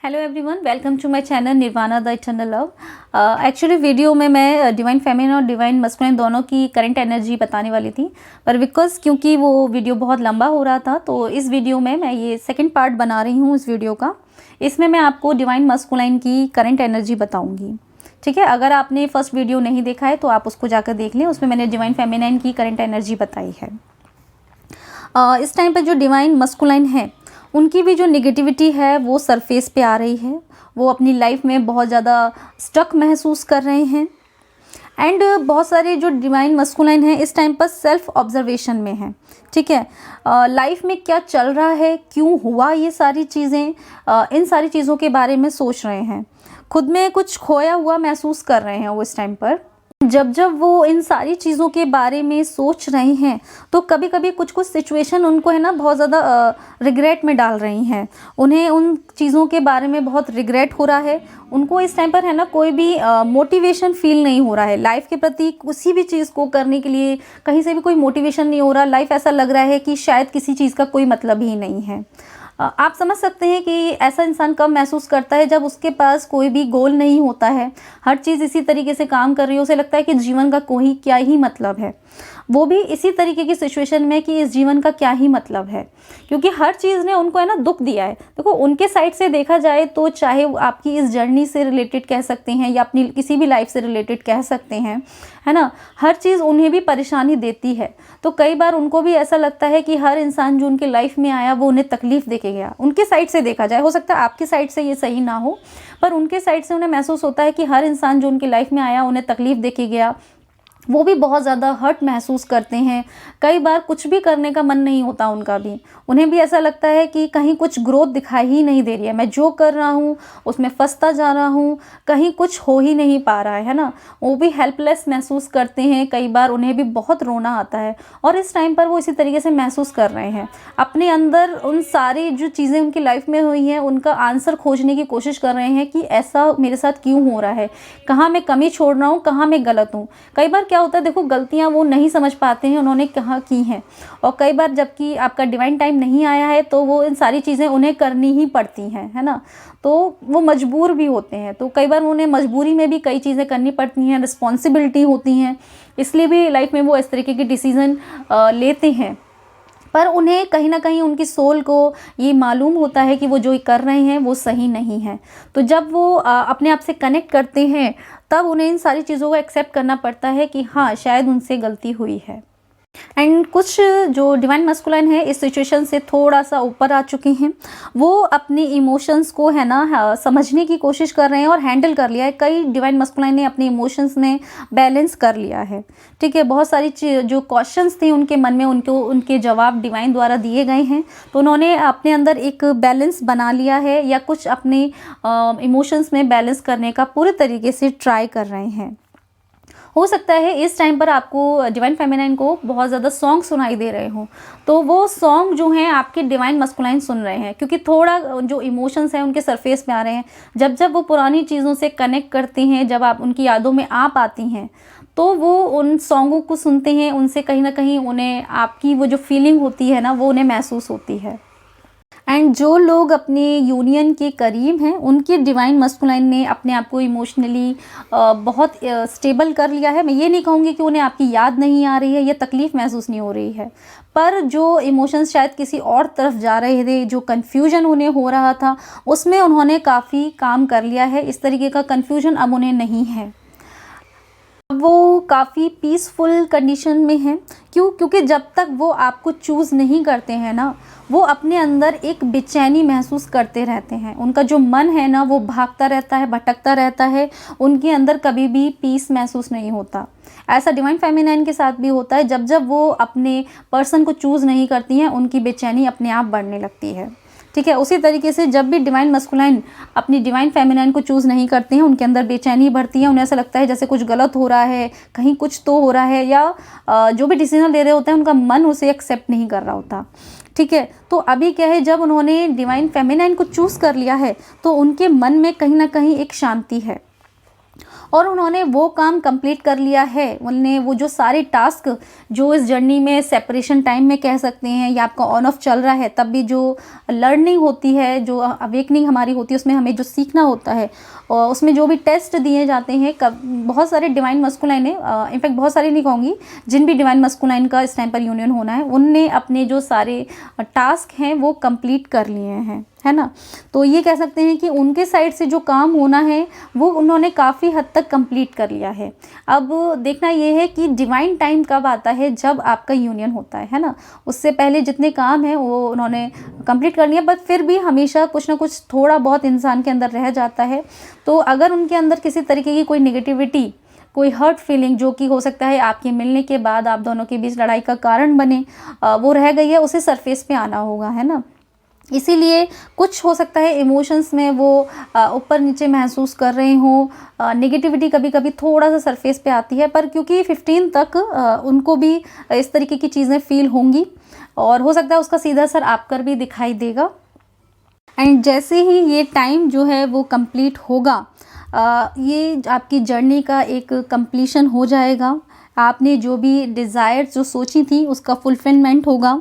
Hello everyone, welcome to my channel Nirvana the eternal love. Actually video में मैं divine feminine और divine masculine दोनों की करंट एनर्जी बताने वाली थी, पर क्योंकि वो वीडियो बहुत लंबा हो रहा था तो इस वीडियो में मैं ये सेकंड पार्ट बना रही हूँ इस वीडियो का। इसमें मैं आपको डिवाइन मस्कुलिन की करंट एनर्जी बताऊँगी। ठीक है, अगर आपने फर्स्ट वीडियो नहीं देखा है तो आप उसको जाकर देख लें, उसमें मैंने डिवाइन फेमिनिन की करंट एनर्जी बताई है। इस टाइम पर जो डिवाइन मस्कुलिन है उनकी भी जो नेगेटिविटी है वो सरफेस पे आ रही है। वो अपनी लाइफ में बहुत ज़्यादा स्टक महसूस कर रहे हैं एंड बहुत सारे जो डिवाइन मस्कुलिन हैं इस टाइम पर सेल्फ ऑब्जर्वेशन में हैं। ठीक है, लाइफ में क्या चल रहा है, क्यों हुआ ये सारी चीज़ें, इन सारी चीज़ों के बारे में सोच रहे हैं। खुद में कुछ खोया हुआ महसूस कर रहे हैं वो इस टाइम पर। जब जब वो इन सारी चीज़ों के बारे में सोच रहे हैं तो कभी कभी कुछ कुछ सिचुएशन उनको है ना बहुत ज़्यादा रिग्रेट में डाल रही हैं। उन्हें उन चीज़ों के बारे में बहुत रिग्रेट हो रहा है। उनको इस टाइम पर है ना कोई भी मोटिवेशन फील नहीं हो रहा है लाइफ के प्रति। किसी भी चीज़ को करने के लिए कहीं से भी कोई मोटिवेशन नहीं हो रहा। लाइफ ऐसा लग रहा है कि शायद किसी चीज़ का कोई मतलब ही नहीं है। आप समझ सकते हैं कि ऐसा इंसान कब महसूस करता है जब उसके पास कोई भी गोल नहीं होता है, हर चीज़ इसी तरीके से काम कर रही है, उसे लगता है कि जीवन का कोई क्या ही मतलब है। वो भी इसी तरीके की सिचुएशन में कि इस जीवन का क्या ही मतलब है, क्योंकि हर चीज़ ने उनको है ना दुख दिया है। देखो, उनके साइड से देखा जाए तो चाहे वो आपकी इस जर्नी से रिलेटेड कह सकते हैं या अपनी किसी भी लाइफ से रिलेटेड कह सकते हैं, है ना, हर चीज़ उन्हें भी परेशानी देती है। तो कई बार उनको भी ऐसा लगता है कि हर इंसान जो उनकी लाइफ में आया वो उन्हें तकलीफ़ देके गया। उनके साइड से देखा जाए, हो सकता है आपकी साइड से ये सही ना हो, पर उनके साइड से उन्हें महसूस होता है कि हर इंसान जो उनकी लाइफ में आया उन्हें तकलीफ़ देके गया। वो भी बहुत ज़्यादा हर्ट महसूस करते हैं। कई बार कुछ भी करने का मन नहीं होता उनका भी। उन्हें भी ऐसा लगता है कि कहीं कुछ ग्रोथ दिखाई ही नहीं दे रही है, मैं जो कर रहा हूँ उसमें फंसता जा रहा हूँ, कहीं कुछ हो ही नहीं पा रहा है ना। वो भी हेल्पलेस महसूस करते हैं। कई बार उन्हें भी बहुत रोना आता है और इस टाइम पर वो इसी तरीके से महसूस कर रहे हैं। अपने अंदर उन सारी जो चीज़ें उनकी लाइफ में हुई हैं उनका आंसर खोजने की कोशिश कर रहे हैं कि ऐसा मेरे साथ क्यों हो रहा है, कहाँ मैं कमी छोड़ रहा हूँ, कहाँ मैं गलत हूँ। कई बार क्या होता है, देखो, गलतियां वो नहीं समझ पाते हैं उन्होंने कहाँ की हैं, और कई बार जबकि आपका डिवाइन टाइम नहीं आया है तो वो इन सारी चीज़ें उन्हें करनी ही पड़ती हैं, है ना। तो वो मजबूर भी होते हैं, तो कई बार उन्हें मजबूरी में भी कई चीज़ें करनी पड़ती हैं, रिस्पॉन्सिबिलिटी होती हैं, इसलिए भी लाइफ में वो इस तरीके की डिसीज़न लेते हैं। पर उन्हें कहीं ना कहीं उनकी सोल को ये मालूम होता है कि वो जो कर रहे हैं वो सही नहीं है। तो जब वो अपने आप से कनेक्ट करते हैं तब उन्हें इन सारी चीज़ों को एक्सेप्ट करना पड़ता है कि हाँ, शायद उनसे गलती हुई है। एंड कुछ जो डिवाइन मस्कुलिन है इस सिचुएशन से थोड़ा सा ऊपर आ चुके हैं। वो अपने इमोशंस को है ना समझने की कोशिश कर रहे हैं और हैंडल कर लिया है। कई डिवाइन मस्कुलिन ने अपने इमोशंस में बैलेंस कर लिया है। ठीक है, बहुत सारी जो क्वेश्चंस थे उनके मन में, उनको उनके जवाब डिवाइन द्वारा दिए गए हैं, तो उन्होंने अपने अंदर एक बैलेंस बना लिया है या कुछ अपने इमोशंस में बैलेंस करने का पूरे तरीके से ट्राई कर रहे हैं। हो सकता है इस टाइम पर आपको डिवाइन फेमिनिन को बहुत ज़्यादा सॉन्ग सुनाई दे रहे हों, तो वो सॉन्ग जो हैं आपके डिवाइन मस्कुलिन सुन रहे हैं, क्योंकि थोड़ा जो इमोशंस हैं उनके सरफेस पे आ रहे हैं। जब जब वो पुरानी चीज़ों से कनेक्ट करते हैं, जब आप उनकी यादों में आप आती हैं, तो वो उन सॉन्गों को सुनते हैं, उनसे कहीं ना कहीं उन्हें आपकी वो जो फीलिंग होती है ना वो उन्हें महसूस होती है। एंड जो लोग अपने यूनियन के करीब हैं उनके डिवाइन मस्कुलिन ने अपने आप को इमोशनली बहुत स्टेबल कर लिया है। मैं ये नहीं कहूँगी कि उन्हें आपकी याद नहीं आ रही है या तकलीफ़ महसूस नहीं हो रही है, पर जो इमोशंस शायद किसी और तरफ जा रहे थे, जो कन्फ्यूजन उन्हें हो रहा था, उसमें उन्होंने काफ़ी काम कर लिया है। इस तरीके का कन्फ्यूजन अब उन्हें नहीं है। वो काफ़ी पीसफुल कंडीशन में हैं। क्यों? क्योंकि जब तक वो आपको चूज़ नहीं करते हैं ना, वो अपने अंदर एक बेचैनी महसूस करते रहते हैं। उनका जो मन है ना वो भागता रहता है, भटकता रहता है, उनके अंदर कभी भी पीस महसूस नहीं होता। ऐसा डिवाइन फेमिनिन के साथ भी होता है। जब जब वो अपने पर्सन को चूज़ नहीं करती हैं उनकी बेचैनी अपने आप बढ़ने लगती है। ठीक है, उसी तरीके से जब भी डिवाइन मस्कुलिन अपनी डिवाइन फेमिनिन को चूज़ नहीं करते हैं उनके अंदर बेचैनी बढ़ती है। उन्हें ऐसा लगता है जैसे कुछ गलत हो रहा है, कहीं कुछ तो हो रहा है, या जो भी डिसीजन ले रहे होते हैं उनका मन उसे एक्सेप्ट नहीं कर रहा होता। ठीक है, तो अभी क्या है, जब उन्होंने डिवाइन फेमिनिन को चूज़ कर लिया है तो उनके मन में कहीं ना कहीं एक शांति है। और उन्होंने वो काम कंप्लीट कर लिया है। उन्होंने वो जो सारे टास्क जो इस जर्नी में सेपरेशन टाइम में कह सकते हैं या आपका ऑन ऑफ चल रहा है, तब भी जो लर्निंग होती है, जो अवेकनिंग हमारी होती है, उसमें हमें जो सीखना होता है और उसमें जो भी टेस्ट दिए जाते हैं, बहुत सारे डिवाइन मस्कुलाइन है, इनफैक्ट बहुत सारे नहीं कहूँगी, जिन भी डिवाइन मस्कुलाइन का इस टाइम पर यूनियन होना है, उनने अपने जो सारे टास्क हैं वो कंप्लीट कर लिए हैं, है ना। तो ये कह सकते हैं कि उनके साइड से जो काम होना है वो उन्होंने काफ़ी हद तक कंप्लीट कर लिया है। अब देखना ये है कि डिवाइन टाइम कब आता है, जब आपका यूनियन होता है ना। उससे पहले जितने काम हैं वो उन्होंने कंप्लीट कर लिया, बट फिर भी हमेशा कुछ ना कुछ थोड़ा बहुत इंसान के अंदर रह जाता है। तो अगर उनके अंदर किसी तरीके की कोई नेगेटिविटी, कोई हर्ट फीलिंग जो कि हो सकता है आपके मिलने के बाद आप दोनों के बीच लड़ाई का कारण बने, वो रह गई है, उसे सरफेस पे आना होगा, है ना। इसीलिए कुछ हो सकता है इमोशंस में वो ऊपर नीचे महसूस कर रहे हों, नेगेटिविटी कभी कभी थोड़ा सा सरफेस पे आती है, पर क्योंकि 15 तक उनको भी इस तरीके की चीज़ें फील होंगी और हो सकता है उसका सीधा असर आप कर भी दिखाई देगा। एंड जैसे ही ये टाइम जो है वो कंप्लीट होगा, ये आपकी जर्नी का एक कंप्लीशन हो जाएगा। आपने जो भी डिज़ायर जो सोची थी उसका फुलफिलमेंट होगा।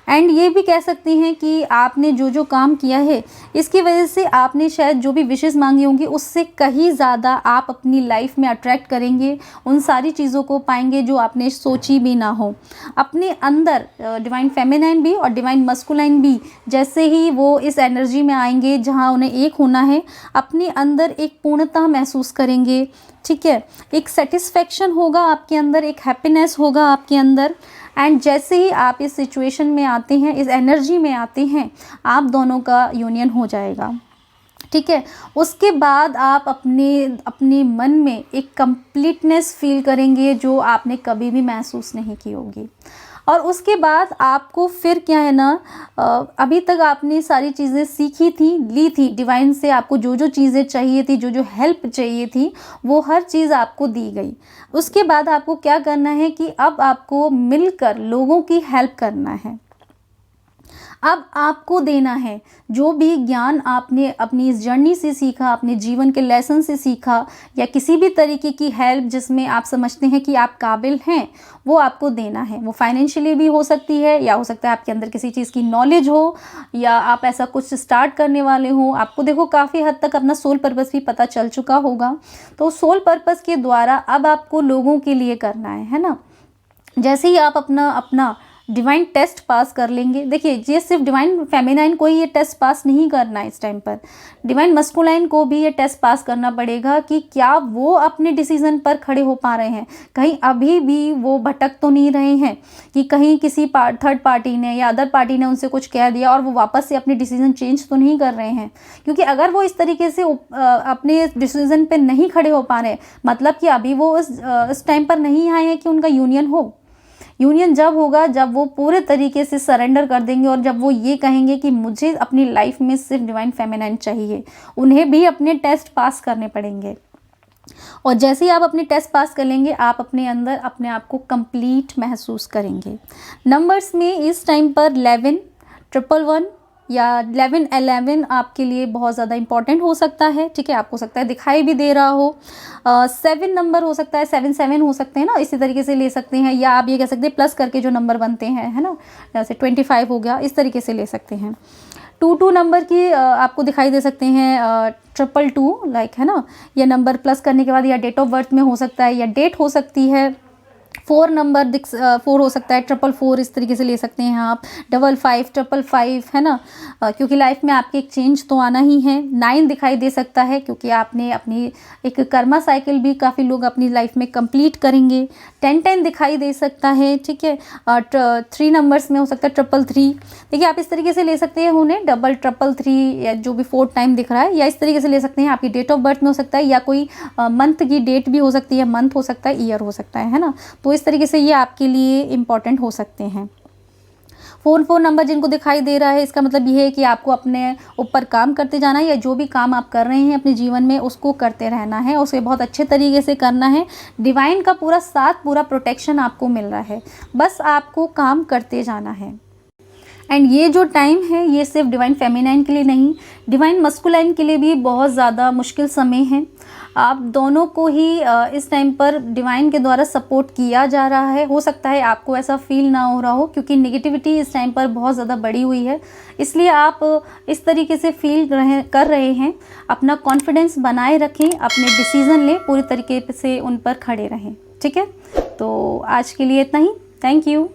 एंड ये भी कह सकते हैं कि आपने जो जो काम किया है, इसकी वजह से आपने शायद जो भी विशेस मांगी होंगी उससे कहीं ज़्यादा आप अपनी लाइफ में अट्रैक्ट करेंगे, उन सारी चीज़ों को पाएंगे जो आपने सोची भी ना हो। अपने अंदर डिवाइन फेमिनाइन भी और डिवाइन मस्कुलाइन भी जैसे ही वो इस एनर्जी में आएंगे जहाँ उन्हें एक होना है, अपने अंदर एक पूर्णता महसूस करेंगे, ठीक है। एक सेटिस्फेक्शन होगा आपके अंदर, एक हैप्पीनेस होगा आपके अंदर। एंड जैसे ही आप इस सिचुएशन में आते हैं, इस एनर्जी में आते हैं, आप दोनों का यूनियन हो जाएगा, ठीक है। उसके बाद आप अपने मन में एक कंप्लीटनेस फील करेंगे जो आपने कभी भी महसूस नहीं की होगी। और उसके बाद आपको फिर क्या है ना, अभी तक आपने सारी चीज़ें सीखी थी, ली थी डिवाइन से, आपको जो जो चीज़ें चाहिए थी, जो जो हेल्प चाहिए थी, वो हर चीज़ आपको दी गई। उसके बाद आपको क्या करना है कि अब आपको मिलकर लोगों की हेल्प करना है। अब आपको देना है जो भी ज्ञान आपने अपनी इस जर्नी से सीखा, अपने जीवन के लेसन से सीखा, या किसी भी तरीके की हेल्प जिसमें आप समझते हैं कि आप काबिल हैं, वो आपको देना है। वो फाइनेंशियली भी हो सकती है, या हो सकता है आपके अंदर किसी चीज़ की नॉलेज हो, या आप ऐसा कुछ स्टार्ट करने वाले हो। आपको देखो काफ़ी हद तक अपना सोल पर्पस भी पता चल चुका होगा। तो सोल पर्पस के द्वारा अब आपको लोगों के लिए करना है ना। जैसे ही आप अपना डिवाइन टेस्ट पास कर लेंगे, देखिए ये सिर्फ डिवाइन फेमिनाइन को ही ये टेस्ट पास नहीं करना है इस टाइम पर, डिवाइन मस्कुलाइन को भी ये टेस्ट पास करना पड़ेगा कि क्या वो अपने डिसीज़न पर खड़े हो पा रहे हैं, कहीं अभी भी वो भटक तो नहीं रहे हैं कि कहीं किसी थर्ड पार्टी ने या अदर पार्टी ने उनसे कुछ कह दिया और वो वापस से अपने डिसीज़न चेंज तो नहीं कर रहे हैं। क्योंकि अगर वो इस तरीके से अपने डिसीज़न पर नहीं खड़े हो पा रहे, मतलब कि अभी वो इस टाइम पर नहीं आए हैं कि उनका यूनियन हो। यूनियन जब होगा जब वो पूरे तरीके से सरेंडर कर देंगे और जब वो ये कहेंगे कि मुझे अपनी लाइफ में सिर्फ डिवाइन फेमिनाइन चाहिए। उन्हें भी अपने टेस्ट पास करने पड़ेंगे, और जैसे ही आप अपने टेस्ट पास कर लेंगे, आप अपने अंदर अपने आप को कंप्लीट महसूस करेंगे। नंबर्स में इस टाइम पर 11, 111 या 11 आपके लिए बहुत ज़्यादा इंपॉर्टेंट हो सकता है, ठीक है। आपको सकता है दिखाई भी दे रहा हो। 7 नंबर हो सकता है, 7 हो सकते हैं ना, इसी तरीके से ले सकते हैं। या आप ये कह सकते हैं प्लस करके जो नंबर बनते हैं, है ना, जैसे 25 हो गया, इस तरीके से ले सकते हैं। 2 नंबर की आपको दिखाई दे सकते हैं, 222 लाइक, है ना, यह नंबर प्लस करने के बाद या डेट ऑफ बर्थ में हो सकता है या डेट हो सकती है। 4 नंबर 4 हो सकता है, 444 इस तरीके से ले सकते हैं आप, 55, 555, है ना, क्योंकि लाइफ में आपके एक चेंज तो आना ही है। 9 दिखाई दे सकता है क्योंकि आपने अपनी एक कर्मा साइकिल भी काफ़ी लोग अपनी लाइफ में कंप्लीट करेंगे। 10 दिखाई दे सकता है, ठीक है। 3 नंबर्स में हो सकता है 333। देखिए आप इस तरीके से ले सकते हैं उन्हें, 333 या जो भी 4th टाइम दिख रहा है, या इस तरीके से ले सकते हैं। आपकी डेट ऑफ बर्थ में हो सकता है, या कोई मंथ की डेट भी हो सकती है, मंथ हो सकता है, ईयर हो सकता है ना। तो इस तरीके से ये आपके लिए इम्पॉर्टेंट हो सकते हैं। 4 नंबर जिनको दिखाई दे रहा है, इसका मतलब ये है कि आपको अपने ऊपर काम करते जाना है, या जो भी काम आप कर रहे हैं अपने जीवन में उसको करते रहना है, उसे बहुत अच्छे तरीके से करना है। डिवाइन का पूरा साथ, पूरा प्रोटेक्शन आपको मिल रहा है, बस आपको काम करते जाना है। एंड ये जो टाइम है ये सिर्फ डिवाइन फेमिनाइन के लिए नहीं, डिवाइन मस्कुलाइन के लिए भी बहुत ज़्यादा मुश्किल समय है। आप दोनों को ही इस टाइम पर डिवाइन के द्वारा सपोर्ट किया जा रहा है। हो सकता है आपको ऐसा फील ना हो रहा हो, क्योंकि नेगेटिविटी इस टाइम पर बहुत ज़्यादा बढ़ी हुई है, इसलिए आप इस तरीके से फील कर रहे हैं। अपना कॉन्फिडेंस बनाए रखें, अपने डिसीज़न लें, पूरी तरीके से उन पर खड़े रहें। ठीक है, तो आज के लिए इतना ही। Thank you.